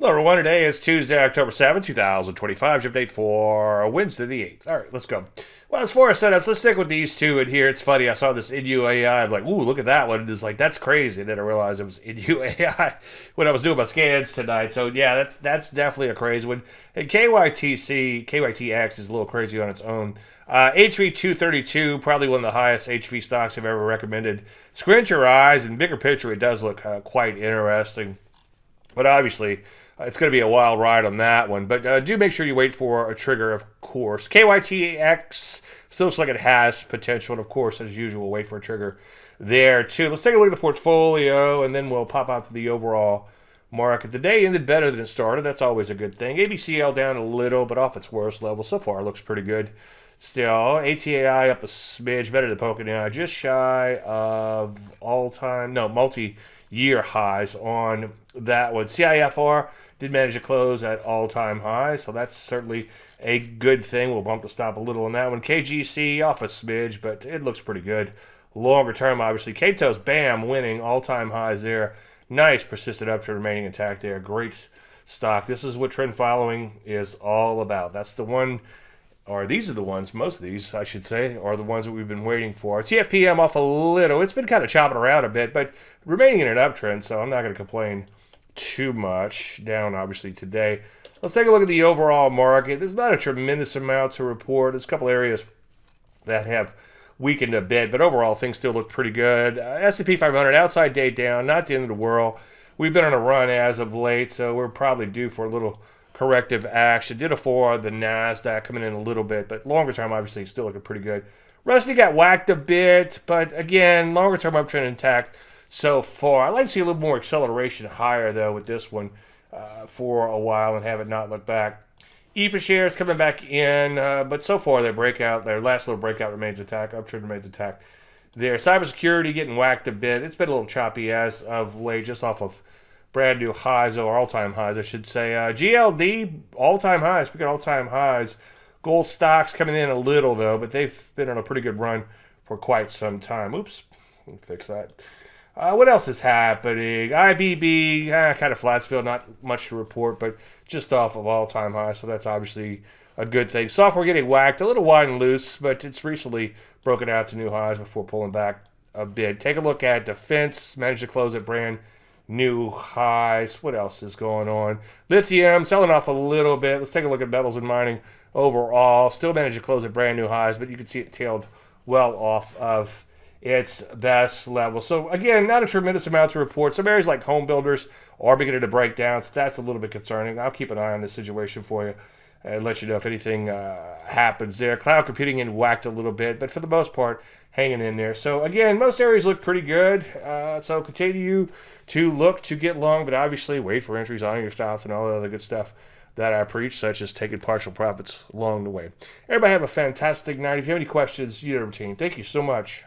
Hello, everyone. Today is Tuesday, October 7th, 2025. Ship date for Wednesday the 8th. All right, let's go. Well, as far as setups, let's stick with these two in here. It's funny. I saw this NUAI. I'm like, ooh, look at that one. It's like, that's crazy. And then I realized it was NUAI when I was doing my scans tonight. So, yeah, that's definitely a crazy one. And KYTX is a little crazy on its own. HV232, probably one of the highest HV stocks I've ever recommended. Squint your eyes, and bigger picture, it does look quite interesting. But obviously, it's going to be a wild ride on that one. But do make sure you wait for a trigger, of course. KYTX still looks like it has potential. And of course, as usual, wait for a trigger there too. Let's take a look at the portfolio, and then we'll pop out to the overall market. The day ended better than it started. That's always a good thing. ABCL down a little, but off its worst level. So far, looks pretty good. Still, ATAI up a smidge, better than Pokemon, just shy of all-time, no, multi-year highs on that one. CIFR did manage to close at all-time highs, so that's certainly a good thing. We'll bump the stop a little on that one. KGC off a smidge, but it looks pretty good. Longer term, obviously. Kato's, bam, winning all-time highs there. Nice persistent uptrend remaining intact there. Great stock. This is what trend following is all about. That's the one, or these are the ones, most of these, I should say, are the ones that we've been waiting for. TFPM off a little. It's been kind of chopping around a bit, but remaining in an uptrend, so I'm not going to complain too much. Down, obviously, today. Let's take a look at the overall market. There's not a tremendous amount to report. There's a couple areas that have weakened a bit, but overall, things still look pretty good. S&P 500, outside day down, not the end of the world. We've been on a run as of late, so we're probably due for a little corrective action. Did a for the NASDAQ coming in a little bit, but longer term, obviously, still looking pretty good. Rusty got whacked a bit, but again, longer term uptrend intact so far. I'd like to see a little more acceleration higher, though, with this one for a while and have it not look back. EFA shares coming back in, but so far their last little breakout remains intact. Uptrend remains intact. Their cybersecurity getting whacked a bit. It's been a little choppy as of late, just off of brand new highs, or all-time highs, I should say. GLD, all-time highs. Speaking of all-time highs, gold stocks coming in a little, though, but they've been on a pretty good run for quite some time. Oops, let me fix that. What else is happening? IBB, kind of flat still, not much to report, but just off of all-time highs, so that's obviously a good thing. Software getting whacked, a little wide and loose, but it's recently broken out to new highs before pulling back a bit. Take a look at defense, managed to close at brand new highs. What else is going on? Lithium selling off a little bit. Let's take a look at metals and mining overall. Still managed to close at brand new highs, but you can see it tailed well off of its best level. So again, not a tremendous amount to report. Some areas like home builders are beginning to break down, so that's a little bit concerning. I'll keep an eye on this situation for you and let you know if anything happens there. Cloud computing in whacked a little bit, but for the most part, hanging in there. So again, most areas look pretty good. So continue to look to get long, but obviously wait for entries on your stops and all the other good stuff that I preach, such as taking partial profits along the way. Everybody have a fantastic night. If you have any questions, you know the routine. Thank you so much.